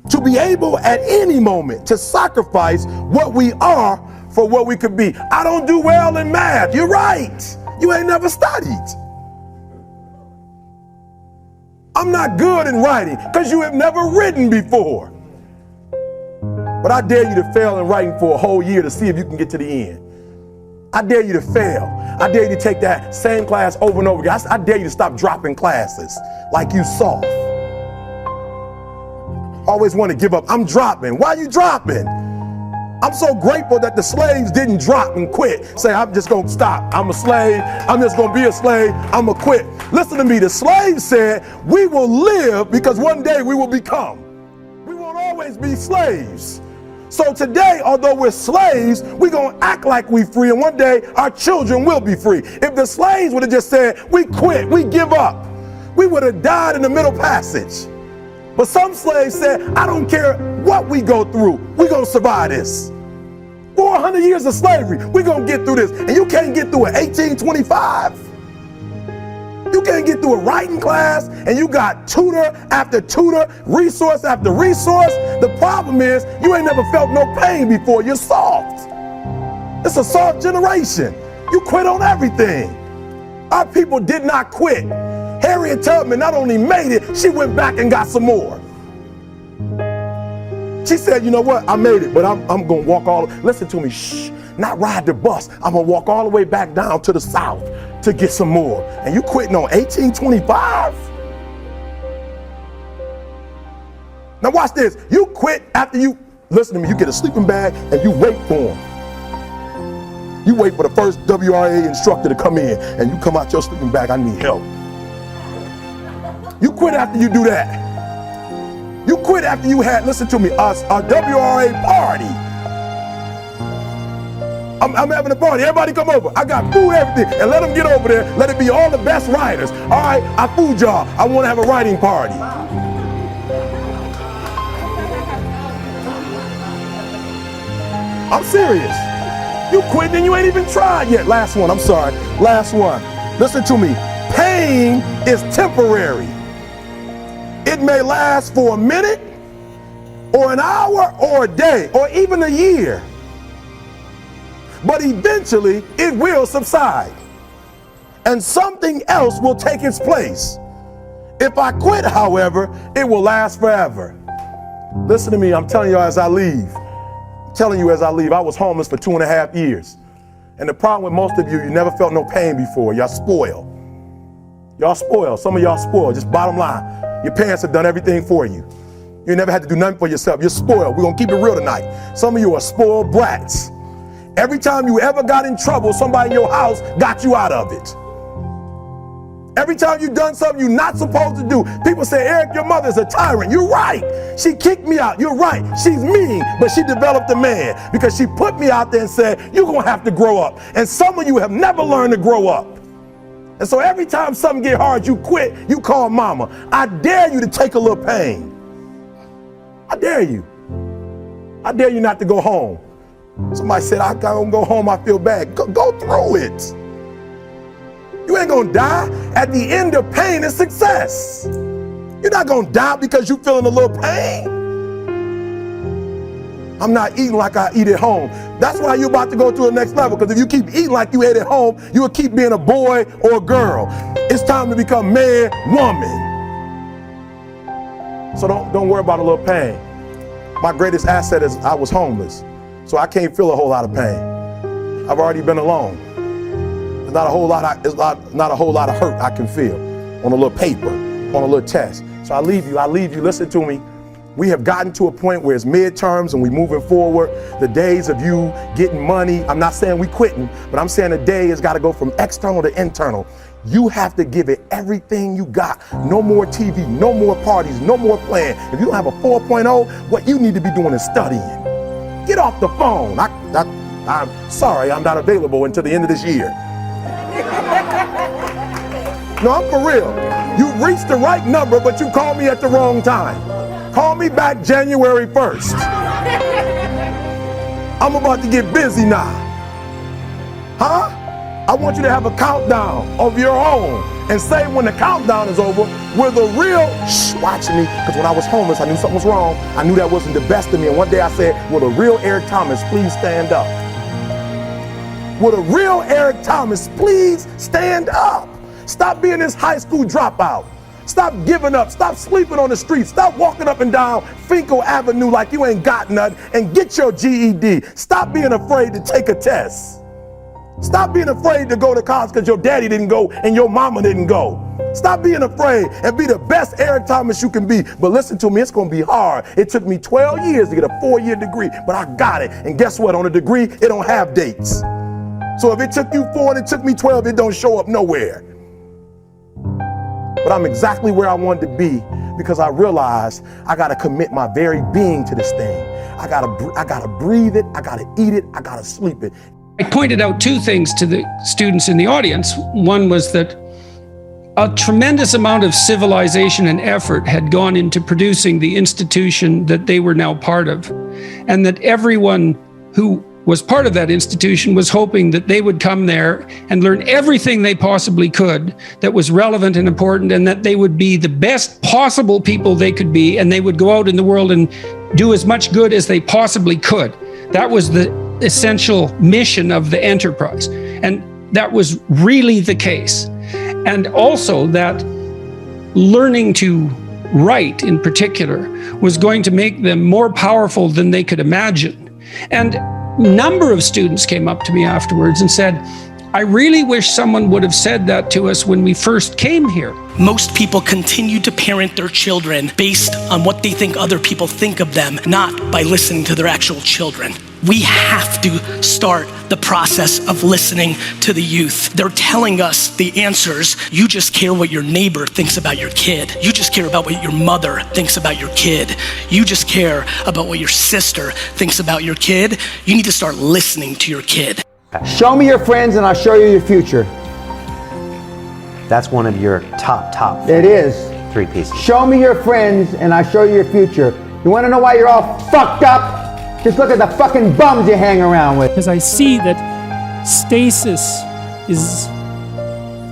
to be able at any moment to sacrifice what we are for what we could be. I don't do well in math. You're right. You ain't never studied. I'm not good in writing because you have never written before. But I dare you to fail in writing for a whole year to see if you can get to the end. I dare you to fail. I dare you to take that same class over and over again. I dare you to stop dropping classes like you soft. Always want to give up. I'm dropping. Why are you dropping? I'm so grateful that the slaves didn't drop and quit. Say, I'm just going to stop. I'm a slave. I'm just going to be a slave. I'm going to quit. Listen to me. The slaves said, we will live because one day we will become. We won't always be slaves. So today, although we're slaves, we're going to act like we're free, and one day our children will be free. If the slaves would have just said, we quit, we give up, we would have died in the middle passage. But some slaves said, I don't care what we go through, we're going to survive this. 400 years of slavery, we're going to get through this. And you can't get through it 1825. You can't get through a writing class, and you got tutor after tutor, resource after resource. The problem is you ain't never felt no pain before. You're soft. It's a soft generation. You quit on everything. Our people did not quit. Harriet Tubman not only made it, she went back and got some more. She said, you know what, I made it, but I'm going to walk all, listen to me, shh, not ride the bus. I'm going to walk all the way back down to the South to get some more. And you quitting on 1825? Now watch this. You quit after you, listen to me, you get a sleeping bag and you wait for him. You wait for the first WRA instructor to come in and you come out your sleeping bag, I need help. You quit after you do that. You quit after you had, listen to me, a WRA party. I'm having a party. Everybody come over. I got food, everything. And let them get over there. Let it be all the best writers. All right, I fooled y'all. I want to have a writing party. I'm serious. You quit and you ain't even tried yet. Last one, I'm sorry. Last one. Listen to me. Pain is temporary. It may last for a minute or an hour or a day or even a year. But eventually it will subside and something else will take its place. If I quit, however, it will last forever. Listen to me, I'm telling you as I leave. I'm telling you as I leave, I was homeless for 2.5 years. And the problem with most of you, you never felt no pain before. Y'all spoiled. Y'all spoiled. Some of y'all spoiled, just bottom line. Your parents have done everything for you. You never had to do nothing for yourself. You're spoiled. We're going to keep it real tonight. Some of you are spoiled brats. Every time you ever got in trouble, somebody in your house got you out of it. Every time you've done something you're not supposed to do, people say, Eric, your mother's a tyrant. You're right. She kicked me out. You're right. She's mean, but she developed a man because she put me out there and said, you're going to have to grow up. And some of you have never learned to grow up. And so every time something get hard, you quit, you call mama. I dare you to take a little pain. I dare you. I dare you not to go home. Somebody said, I gotta go home, I feel bad. Go through it. You ain't gonna die. At the end of pain is success. You're not gonna die because you're feeling a little pain. I'm not eating like I eat at home. That's why you're about to go to the next level, because if you keep eating like you ate at home, you will keep being a boy or a girl. It's time to become man, woman. So don't worry about a little pain. My greatest asset is I was homeless. So I can't feel a whole lot of pain. I've already been alone. There's not a whole lot of hurt I can feel on a little paper, on a little test. So I leave you, listen to me. We have gotten to a point where it's midterms and we're moving forward. The days of you getting money, I'm not saying we quitting, but I'm saying the day has got to go from external to internal. You have to give it everything you got. No more TV, no more parties, no more playing. If you don't have a 4.0, what you need to be doing is studying. Get off the phone. I'm sorry, I'm not available until the end of this year. No, I'm for real. You reached the right number, but you called me at the wrong time. Call me back January 1st. I'm about to get busy now. Huh? I want you to have a countdown of your own and say when the countdown is over, Where the real, watch me, because when I was homeless, I knew something was wrong. I knew that wasn't the best of me. And one day I said, will the real Eric Thomas please stand up? Will the real Eric Thomas please stand up? Stop being this high school dropout. Stop giving up. Stop sleeping on the street. Stop walking up and down Finkel Avenue like you ain't got nothing, and get your GED. Stop being afraid to take a test. Stop being afraid to go to college because your daddy didn't go and your mama didn't go. Stop being afraid and be the best Eric Thomas you can be. But listen to me, it's going to be hard. It took me 12 years to get a 4-year degree, but I got it. And guess what? On a degree, it don't have dates. So if it took you 4 and it took me 12, it don't show up nowhere. But I'm exactly where I wanted to be because I realized I got to commit my very being to this thing. I got to breathe it. I got to eat it. I got to sleep it. I pointed out 2 things to the students in the audience. One was that a tremendous amount of civilization and effort had gone into producing the institution that they were now part of, and that everyone who was part of that institution was hoping that they would come there and learn everything they possibly could that was relevant and important, and that they would be the best possible people they could be, and they would go out in the world and do as much good as they possibly could. That was the essential mission of the enterprise, and that was really the case. And also that learning to write in particular was going to make them more powerful than they could imagine. And a number of students came up to me afterwards and said, I really wish someone would have said that to us when we first came here. Most people continue to parent their children based on what they think other people think of them, not by listening to their actual children. We have to start the process of listening to the youth. They're telling us the answers. You just care what your neighbor thinks about your kid. You just care about what your mother thinks about your kid. You just care about what your sister thinks about your kid. You need to start listening to your kid. Show me your friends and I'll show you your future. That's one of your top It is. 3 pieces. Show me your friends and I'll show you your future. You want to know why you're all fucked up? Just look at the fucking bums you hang around with. Because I see that stasis is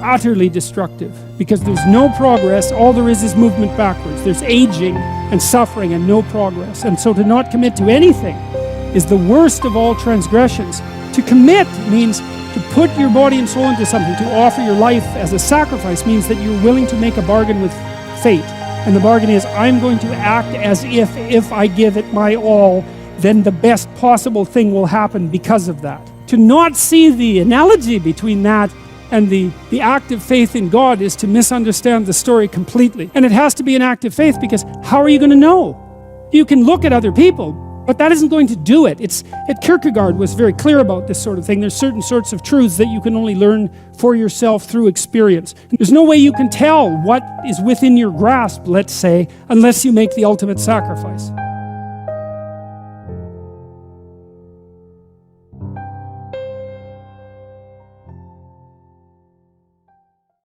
utterly destructive. Because there's no progress, all there is movement backwards. There's aging and suffering and no progress. And so to not commit to anything is the worst of all transgressions. To commit means to put your body and soul into something. To offer your life as a sacrifice means that you're willing to make a bargain with fate. And the bargain is, I'm going to act as if I give it my all, then the best possible thing will happen because of that. To not see the analogy between that and the act of faith in God is to misunderstand the story completely. And it has to be an act of faith, because how are you going to know? You can look at other people, but that isn't going to do it. Kierkegaard was very clear about this sort of thing. There's certain sorts of truths that you can only learn for yourself through experience. There's no way you can tell what is within your grasp, let's say, unless you make the ultimate sacrifice.